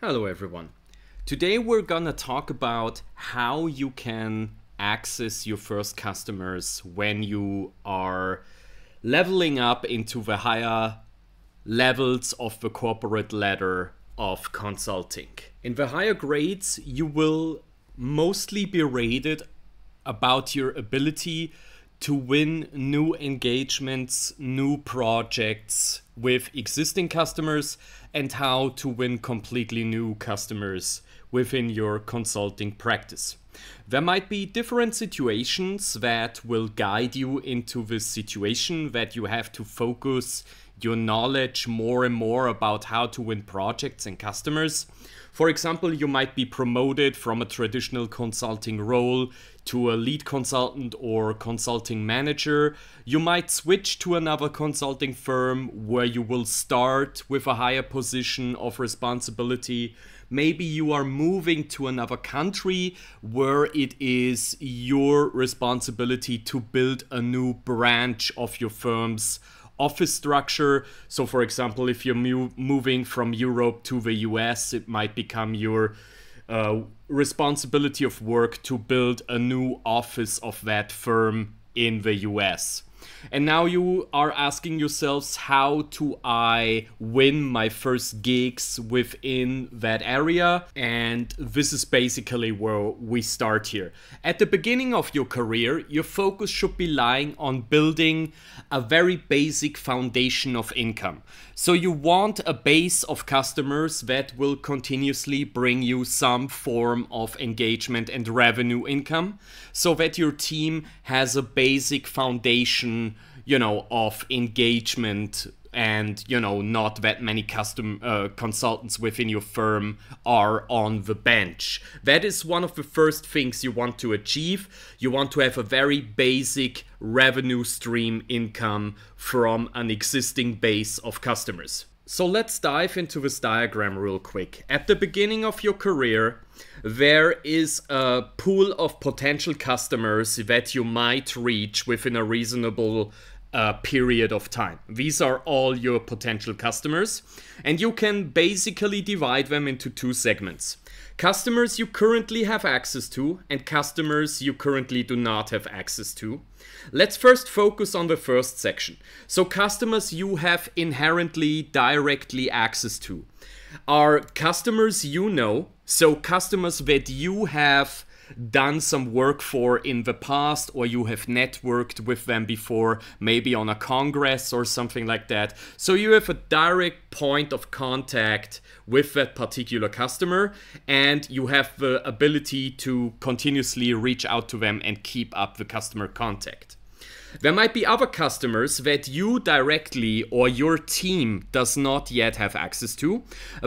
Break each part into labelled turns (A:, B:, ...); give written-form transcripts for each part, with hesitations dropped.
A: Hello everyone. Today we're gonna talk about how you can access your first customers when you are leveling up into the higher levels of the corporate ladder of consulting. In the higher grades, you will mostly be rated about your ability to win new engagements, new projects with existing customers, and how to win completely new customers within your consulting practice. There might be different situations that will guide you into this situation that you have to focus your knowledge more and more about how to win projects and customers. For example, you might be promoted from a traditional consulting role to a lead consultant or consulting manager. You might switch to another consulting firm where you will start with a higher position of responsibility. Maybe you are moving to another country where it is your responsibility to build a new branch of your firm's office structure. So for example, if you're moving from Europe to the US, it might become your responsibility of work to build a new office of that firm in the US. And now you are asking yourselves, how do I win my first gigs within that area? And this is basically where we start here. At the beginning of your career, your focus should be lying on building a very basic foundation of income. So you want a base of customers that will continuously bring you some form of engagement and revenue income, so that your team has a basic foundation, of engagement, and not that many consultants within your firm are on the bench. That is one of the first things you want to achieve. You want to have a very basic revenue stream income from an existing base of customers. So let's dive into this diagram real quick. At the beginning of your career, there is a pool of potential customers that you might reach within a reasonable period of time. These are all your potential customers, and you can basically divide them into two segments. Customers you currently have access to and customers you currently do not have access to. Let's first focus on the first section. So customers you have inherently directly access to are customers so customers that you have done some work for in the past, or you have networked with them before, maybe on a congress or something like that. So you have a direct point of contact with that particular customer, and you have the ability to continuously reach out to them and keep up the customer contact. There might be other customers that you directly or your team does not yet have access to,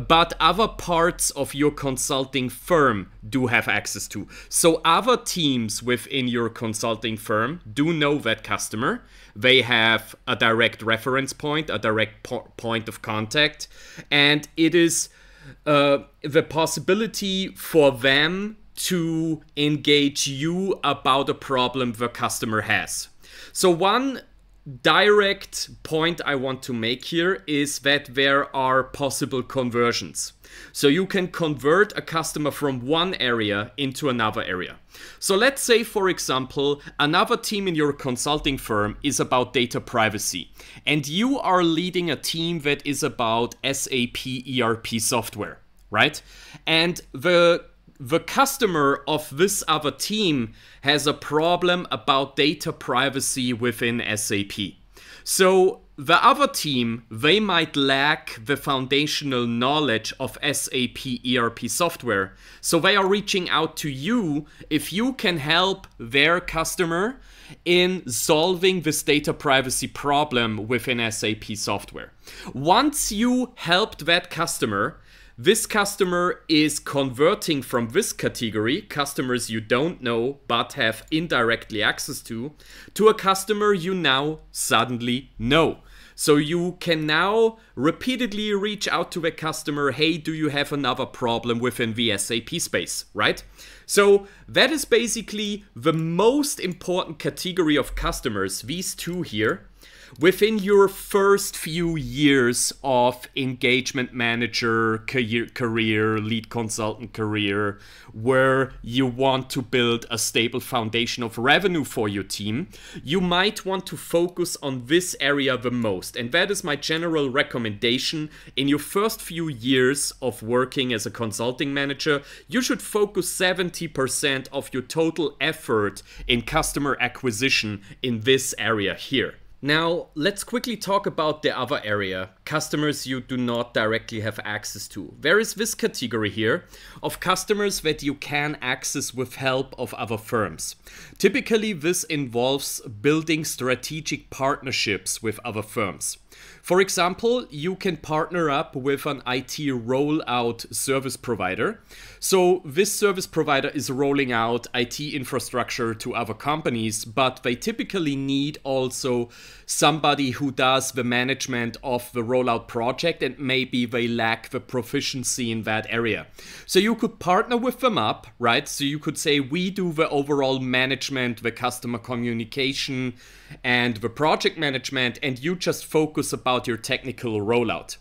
A: but other parts of your consulting firm do have access to. So other teams within your consulting firm do know that customer. They have a direct reference point, a direct point of contact, and it is the possibility for them to engage you about a problem the customer has. So one direct point I want to make here is that there are possible conversions. So you can convert a customer from one area into another area. So let's say, for example, another team in your consulting firm is about data privacy, and you are leading a team that is about SAP ERP software, right? And the customer of this other team has a problem about data privacy within SAP. So the other team, they might lack the foundational knowledge of SAP ERP software. So they are reaching out to you if you can help their customer in solving this data privacy problem within SAP software. Once you helped that customer, this customer is converting from this category, customers you don't know but have indirectly access to a customer you now suddenly know. So you can now repeatedly reach out to the customer, hey, do you have another problem within the SAP space, right? So that is basically the most important category of customers, these two here. within your first few years of engagement manager career, lead consultant career, where you want to build a stable foundation of revenue for your team, you might want to focus on this area the most. And that is my general recommendation. In your first few years of working as a consulting manager, you should focus 70% of your total effort in customer acquisition in this area here. Now, let's quickly talk about the other area, customers you do not directly have access to. There is this category here of customers that you can access with help of other firms. Typically, this involves building strategic partnerships with other firms. For example, you can partner up with an IT rollout service provider. So this service provider is rolling out IT infrastructure to other companies, but they typically need also somebody who does the management of the rollout project, and maybe they lack the proficiency in that area. So you could partner with them up, right? So you could say, we do the overall management, the customer communication, and the project management, and you just focus about your technical rollout.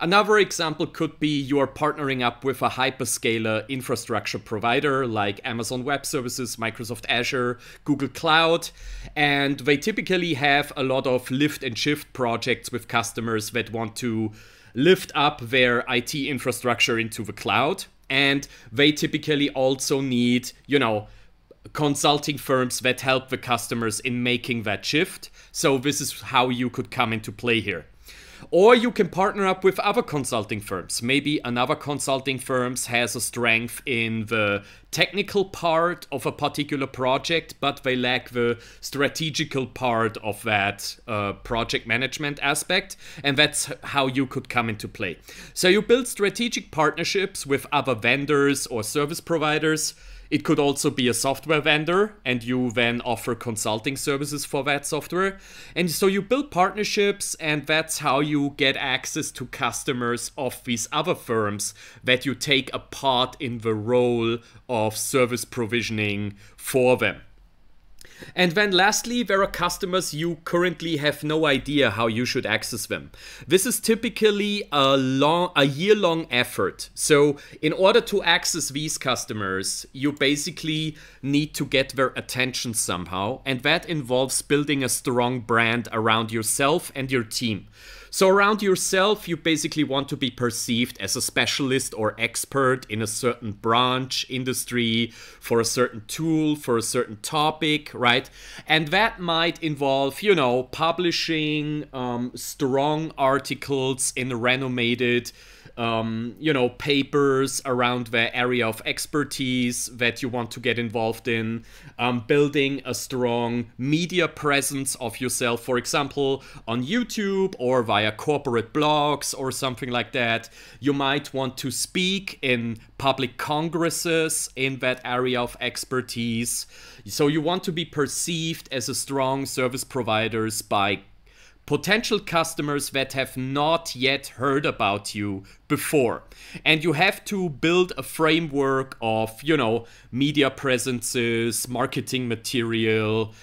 A: Another example could be you are partnering up with a hyperscaler infrastructure provider like Amazon Web Services, Microsoft Azure, Google Cloud, and they typically have a lot of lift and shift projects with customers that want to lift up their IT infrastructure into the cloud, and they typically also need, consulting firms that help the customers in making that shift. So this is how you could come into play here. Or you can partner up with other consulting firms. Maybe another consulting firm has a strength in the technical part of a particular project, but they lack the strategical part of that project management aspect. And that's how you could come into play. So you build strategic partnerships with other vendors or service providers. It could also be a software vendor, and you then offer consulting services for that software. And so you build partnerships, and that's how you get access to customers of these other firms that you take a part in the role of service provisioning for them. And then lastly, there are customers you currently have no idea how you should access them. This is typically a year-long effort. So in order to access these customers, you basically need to get their attention somehow. And that involves building a strong brand around yourself and your team. So around yourself, you basically want to be perceived as a specialist or expert in a certain branch, industry, for a certain tool, for a certain topic, right? And that might involve, publishing strong articles in renommated papers around the area of expertise that you want to get involved in, building a strong media presence of yourself, for example, on YouTube or via corporate blogs or something like that. You might want to speak in public congresses in that area of expertise. So you want to be perceived as a strong service provider by potential customers that have not yet heard about you before. And you have to build a framework of, media presences, marketing material,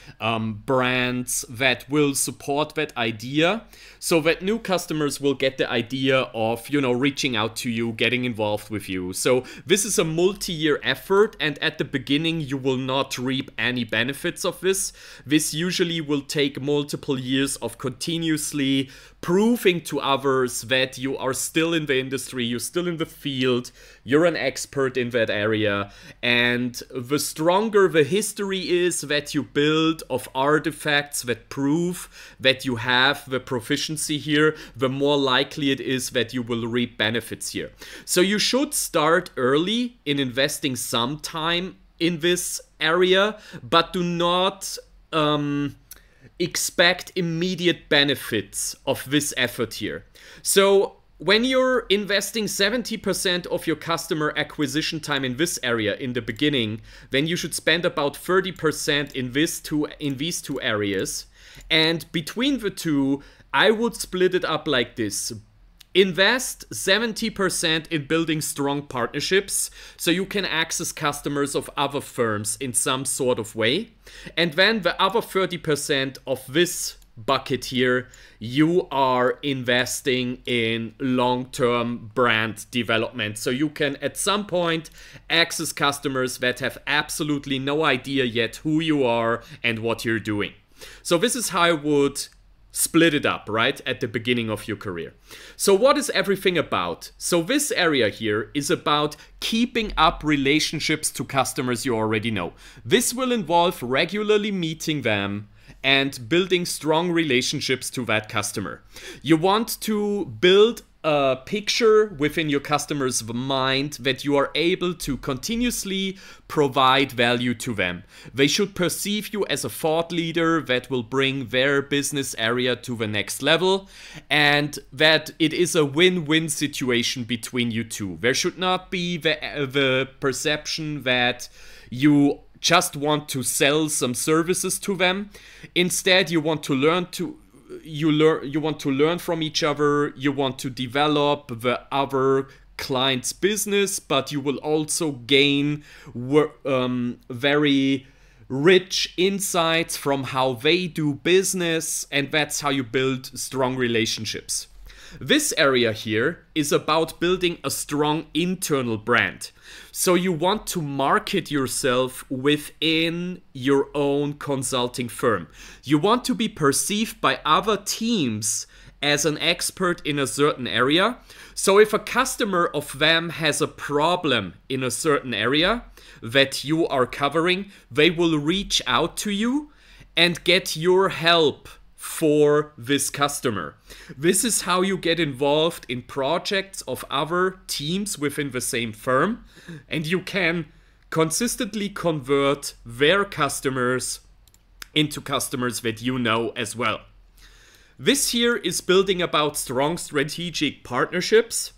A: brands that will support that idea, so that new customers will get the idea of, reaching out to you, getting involved with you. So this is a multi-year effort, and at the beginning you will not reap any benefits of this. This usually will take multiple years of continuously proving to others that you are still in the industry, you're still in the field, you're an expert in that area. And the stronger the history is that you build of artifacts that prove that you have the proficiency here, the more likely it is that you will reap benefits here. So you should start early in investing some time in this area, but do not expect immediate benefits of this effort here. So when you're investing 70% of your customer acquisition time in this area in the beginning, then you should spend about 30% in these two areas. And between the two, I would split it up like this. Invest 70% in building strong partnerships so you can access customers of other firms in some sort of way. And then the other 30% of this bucket here, you are investing in long-term brand development. So you can at some point access customers that have absolutely no idea yet who you are and what you're doing. So this is how I would split it up, right, at the beginning of your career. So what is everything about? So this area here is about keeping up relationships to customers you already know. This will involve regularly meeting them and building strong relationships to that customer. You want to build a picture within your customer's mind that you are able to continuously provide value to them. They should perceive you as a thought leader that will bring their business area to the next level, and that it is a win-win situation between you two. There should not be the perception that you just want to sell some services to them. Instead, you want to learn from each other. You want to develop the other client's business, but you will also gain very rich insights from how they do business, and that's how you build strong relationships. This area here is about building a strong internal brand. So you want to market yourself within your own consulting firm. You want to be perceived by other teams as an expert in a certain area. So if a customer of them has a problem in a certain area that you are covering, they will reach out to you and get your help for this customer. This is how you get involved in projects of other teams within the same firm, and you can consistently convert their customers into customers that you know as well. This here is building about strong strategic partnerships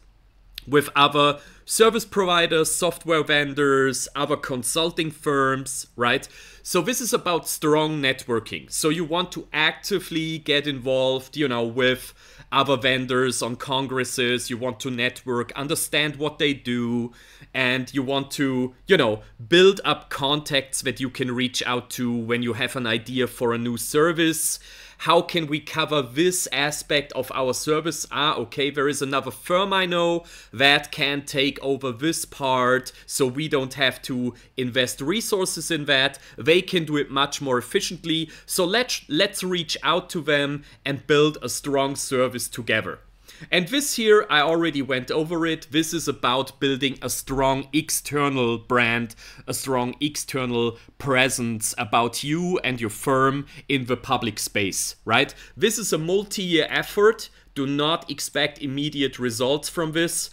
A: with other service providers, software vendors, other consulting firms, right? So this is about strong networking. So you want to actively get involved, with other vendors on congresses. You want to network, understand what they do, and you want to, build up contacts that you can reach out to when you have an idea for a new service. How can we cover this aspect of our service? Okay, there is another firm I know that can take over this part, so we don't have to invest resources in that. They can do it much more efficiently. So let's reach out to them and build a strong service together. And this here, I already went over it. This is about building a strong external brand, a strong external presence about you and your firm in the public space, right? This is a multi-year effort. Do not expect immediate results from this.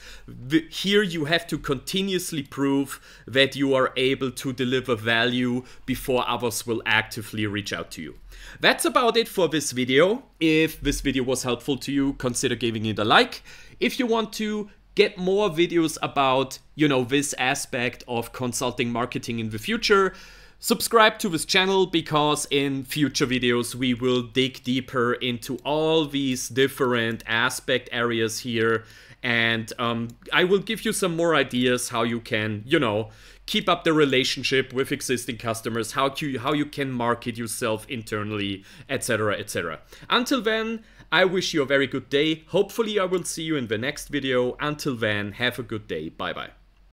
A: Here you have to continuously prove that you are able to deliver value before others will actively reach out to you. That's about it for this video. If this video was helpful to you, consider giving it a like. If you want to get more videos about, this aspect of consulting marketing in the future, subscribe to this channel, because in future videos we will dig deeper into all these different aspect areas here, and I will give you some more ideas how you can, keep up the relationship with existing customers, how you can market yourself internally, etc., etc. Until then, I wish you a very good day. Hopefully I will see you in the next video. Until then, have a good day. Bye bye.